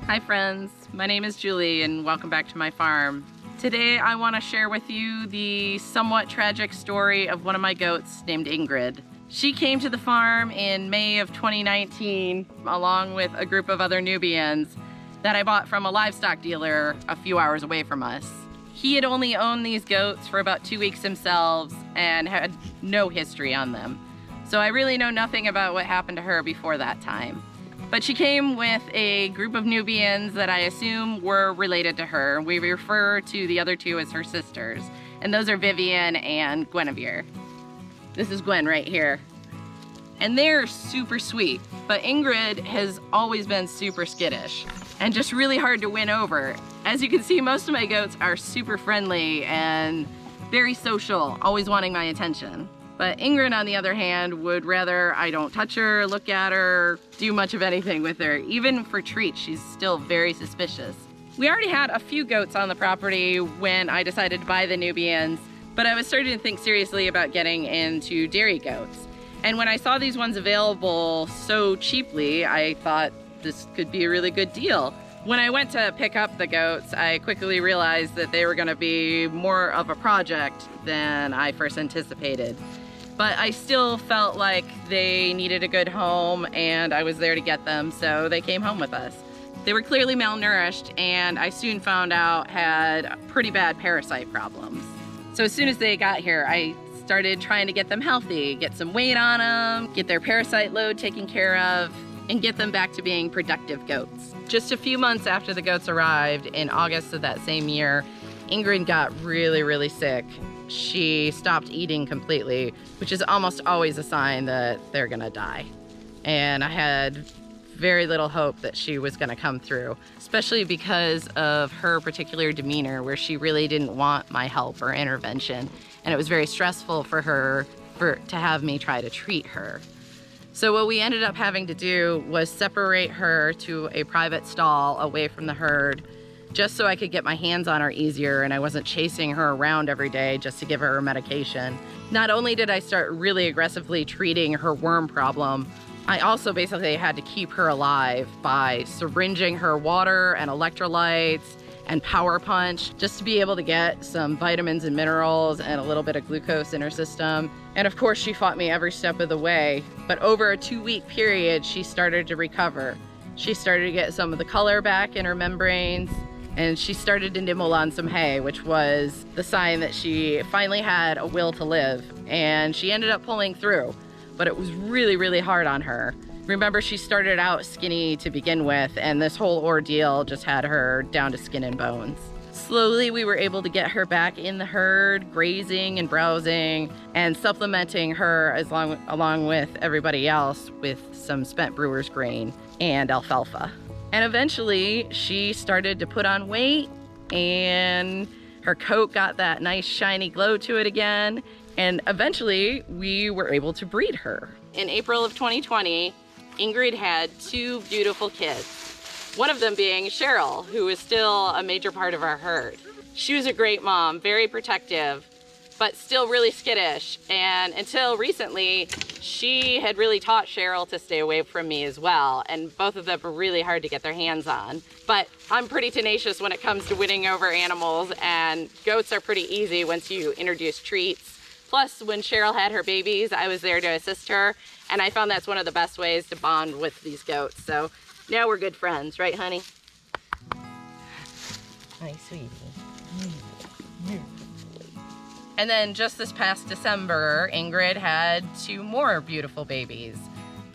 Hi friends, my name is Julie and welcome back to my farm. Today I want to share with you the somewhat tragic story of one of my goats named Ingrid. She came to the farm in May of 2019 along with a group of other Nubians that I bought from a livestock dealer a few hours away from us. He had only owned these goats for about 2 weeks himself and had no history on them. So I really know nothing about what happened to her before that time. But she came with a group of Nubians that I assume were related to her. We refer to the other two as her sisters, and those are Vivian and Guinevere. This is Gwen right here. And they're super sweet, but Ingrid has always been super skittish and just really hard to win over. As you can see, most of my goats are super friendly and very social, always wanting my attention. But Ingrid, on the other hand, would rather I don't touch her, look at her, do much of anything with her. Even for treats, she's still very suspicious. We already had a few goats on the property when I decided to buy the Nubians, but I was starting to think seriously about getting into dairy goats. And when I saw these ones available so cheaply, I thought this could be a really good deal. When I went to pick up the goats, I quickly realized that they were going to be more of a project than I first anticipated. But I still felt like they needed a good home and I was there to get them, so they came home with us. They were clearly malnourished and I soon found out had pretty bad parasite problems. So as soon as they got here, I started trying to get them healthy, get some weight on them, get their parasite load taken care of, and get them back to being productive goats. Just a few months after the goats arrived, in August of that same year, Ingrid got really sick. She stopped eating completely, which is almost always a sign that they're gonna die. And I had very little hope that she was gonna come through, especially because of her particular demeanor where she really didn't want my help or intervention. And it was very stressful for her to have me try to treat her. So what we ended up having to do was separate her to a private stall away from the herd, just so I could get my hands on her easier and I wasn't chasing her around every day just to give her medication. Not only did I start really aggressively treating her worm problem, I also basically had to keep her alive by syringing her water and electrolytes and power punch just to be able to get some vitamins and minerals and a little bit of glucose in her system. And of course she fought me every step of the way, but over a 2-week period she started to recover. She started to get some of the color back in her membranes, and she started to nibble on some hay, which was the sign that she finally had a will to live. And she ended up pulling through, but it was really hard on her. Remember, she started out skinny to begin with, and this whole ordeal just had her down to skin and bones. Slowly, we were able to get her back in the herd, grazing and browsing, and supplementing her along with everybody else with some spent brewer's grain and alfalfa. And eventually she started to put on weight and her coat got that nice shiny glow to it again. And eventually we were able to breed her. In April of 2020, Ingrid had 2 beautiful kids. One of them being Cheryl, who is still a major part of our herd. She was a great mom, very protective, but still really skittish. And until recently, she had really taught Cheryl to stay away from me as well. And both of them were really hard to get their hands on. But I'm pretty tenacious when it comes to winning over animals, and goats are pretty easy once you introduce treats. Plus, when Cheryl had her babies, I was there to assist her. And I found that's one of the best ways to bond with these goats. So now we're good friends, right, honey? Hi, sweetie. And then just this past December, Ingrid had 2 more beautiful babies,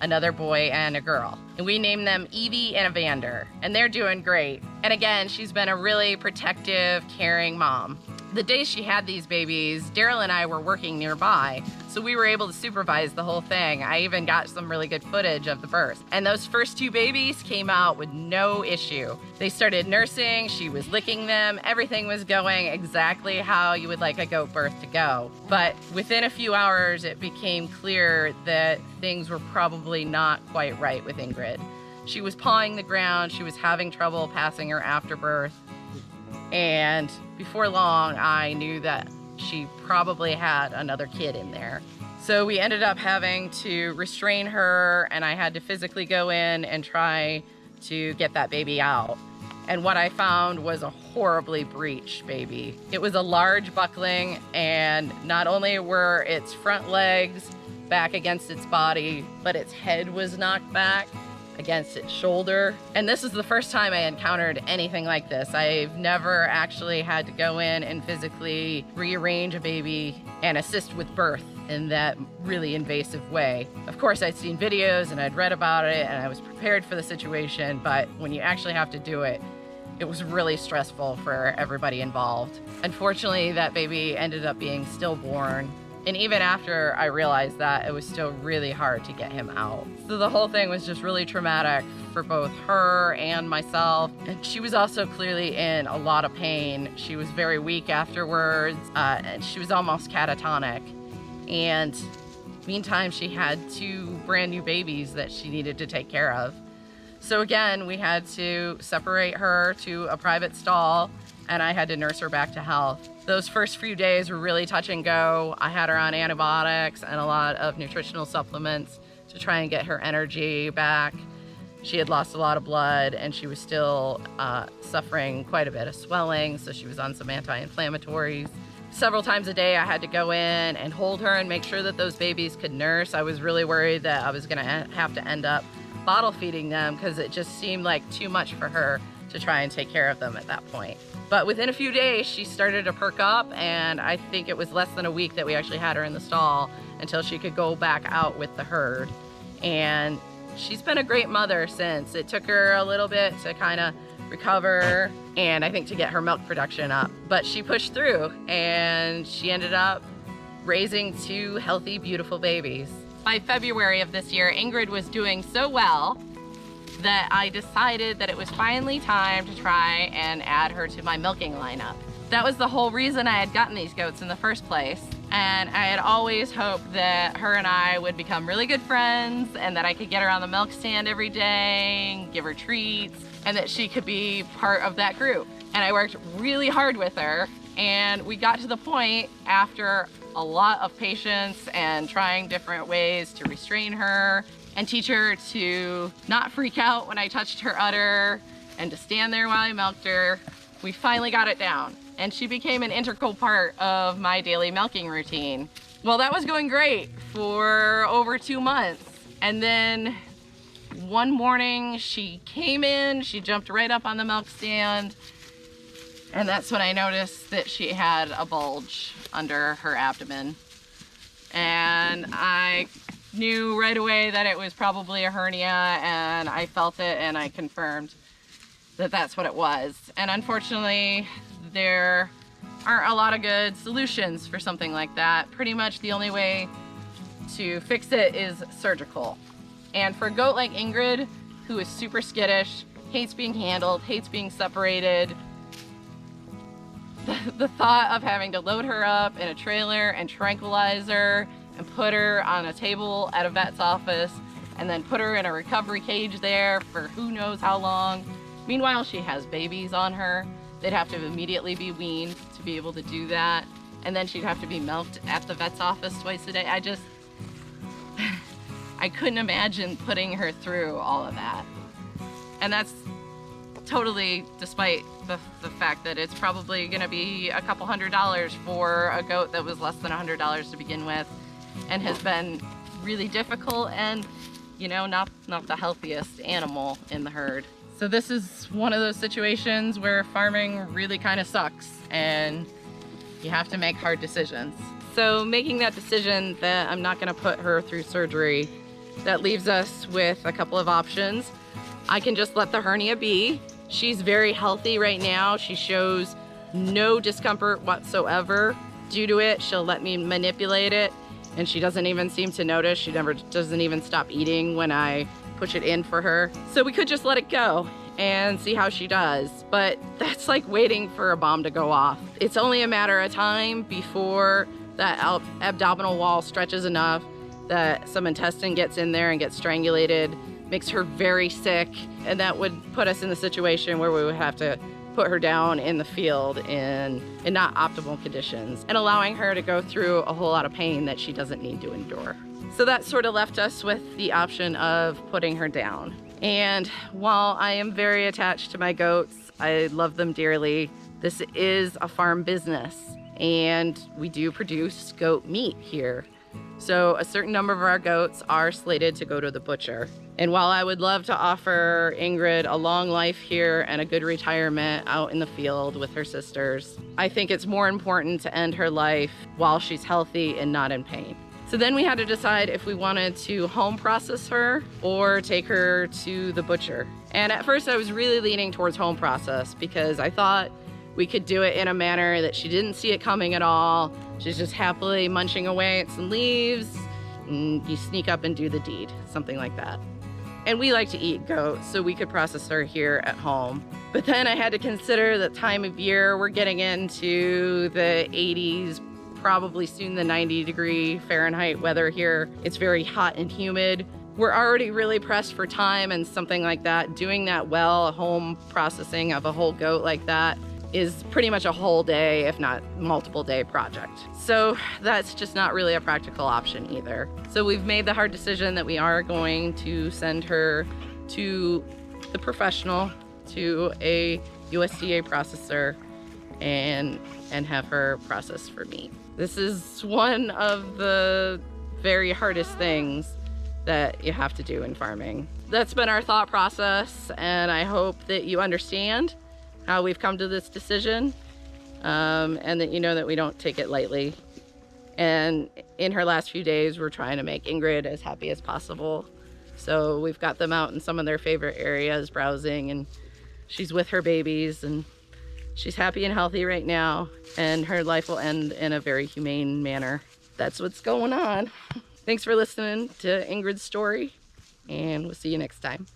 another boy and a girl. And we named them Evie and Evander, and they're doing great. And again, she's been a really protective, caring mom. The day she had these babies, Daryl and I were working nearby, so we were able to supervise the whole thing. I even got some really good footage of the birth. And those first 2 babies came out with no issue. They started nursing, she was licking them, everything was going exactly how you would like a goat birth to go. But within a few hours, it became clear that things were probably not quite right with Ingrid. She was pawing the ground, she was having trouble passing her afterbirth. And before long, I knew that she probably had another kid in there. So we ended up having to restrain her, and I had to physically go in and try to get that baby out. And what I found was a horribly breached baby. It was a large buckling, and not only were its front legs back against its body, but its head was knocked back against its shoulder. And this is the first time I encountered anything like this. I've never actually had to go in and physically rearrange a baby and assist with birth in that really invasive way. Of course, I'd seen videos and I'd read about it and I was prepared for the situation, but when you actually have to do it, it was really stressful for everybody involved. Unfortunately, that baby ended up being stillborn. And even after I realized that, it was still really hard to get him out. So the whole thing was just really traumatic for both her and myself. And she was also clearly in a lot of pain. She was very weak afterwards, and she was almost catatonic. And meantime, she had 2 brand new babies that she needed to take care of. So again, we had to separate her to a private stall, and I had to nurse her back to health. Those first few days were really touch and go. I had her on antibiotics and a lot of nutritional supplements to try and get her energy back. She had lost a lot of blood and she was still suffering quite a bit of swelling, so she was on some anti-inflammatories. Several times a day I had to go in and hold her and make sure that those babies could nurse. I was really worried that I was gonna have to end up bottle feeding them because it just seemed like too much for her to try and take care of them at that point. But within a few days, she started to perk up, and I think it was less than a week that we actually had her in the stall until she could go back out with the herd. And she's been a great mother since. It took her a little bit to kind of recover and I think to get her milk production up. But she pushed through and she ended up raising 2 healthy, beautiful babies. By February of this year, Ingrid was doing so well that I decided that it was finally time to try and add her to my milking lineup. That was the whole reason I had gotten these goats in the first place. And I had always hoped that her and I would become really good friends and that I could get her on the milk stand every day, give her treats, and that she could be part of that group. And I worked really hard with her, and we got to the point after a lot of patience and trying different ways to restrain her and teach her to not freak out when I touched her udder and to stand there while I milked her. We finally got it down, and she became an integral part of my daily milking routine. Well, that was going great for over 2 months. And then one morning she came in, she jumped right up on the milk stand, and that's when I noticed that she had a bulge under her abdomen. And I knew right away that it was probably a hernia, and I felt it and I confirmed that that's what it was. And unfortunately, there aren't a lot of good solutions for something like that. Pretty much the only way to fix it is surgical. And for a goat like Ingrid, who is super skittish, hates being handled, hates being separated, the thought of having to load her up in a trailer and tranquilize her and put her on a table at a vet's office and then put her in a recovery cage there for who knows how long. Meanwhile, she has babies on her. They'd have to immediately be weaned to be able to do that. And then she'd have to be milked at the vet's office twice a day. I couldn't imagine putting her through all of that. And that's totally despite the fact that it's probably gonna be a couple $100s for a goat that was less than $100 to begin with and has been really difficult and, you know, not the healthiest animal in the herd. So this is one of those situations where farming really kind of sucks and you have to make hard decisions. So making that decision that I'm not gonna put her through surgery, that leaves us with a couple of options. I can just let the hernia be. She's very healthy right now. She shows no discomfort whatsoever due to it. She'll let me manipulate it and she doesn't even seem to notice. She doesn't even stop eating when I push it in for her. So we could just let it go and see how she does. But that's like waiting for a bomb to go off. It's only a matter of time before that abdominal wall stretches enough that some intestine gets in there and gets strangulated, makes her very sick, and that would put us in the situation where we would have to put her down in the field in not optimal conditions and allowing her to go through a whole lot of pain that she doesn't need to endure. So that sort of left us with the option of putting her down. And while I am very attached to my goats, I love them dearly, this is a farm business and we do produce goat meat here. So a certain number of our goats are slated to go to the butcher. And while I would love to offer Ingrid a long life here and a good retirement out in the field with her sisters, I think it's more important to end her life while she's healthy and not in pain. So then we had to decide if we wanted to home process her or take her to the butcher. And at first I was really leaning towards home process because I thought we could do it in a manner that she didn't see it coming at all. She's just happily munching away at some leaves, and you sneak up and do the deed, something like that. And we like to eat goat, so we could process her here at home. But then I had to consider the time of year. We're getting into the 80s, probably soon the 90-degree Fahrenheit weather here. It's very hot and humid. We're already really pressed for time, and something like that, doing that well, a home processing of a whole goat like that, is pretty much a whole day, if not multiple day project. So that's just not really a practical option either. So we've made the hard decision that we are going to send her to the professional, to a USDA processor, and have her processed for meat. This is one of the very hardest things that you have to do in farming. That's been our thought process, and I hope that you understand how we've come to this decision, and that you know that we don't take it lightly. And in her last few days, we're trying to make Ingrid as happy as possible. So we've got them out in some of their favorite areas browsing, and she's with her babies, and she's happy and healthy right now, and her life will end in a very humane manner. That's what's going on. Thanks for listening to Ingrid's story, and we'll see you next time.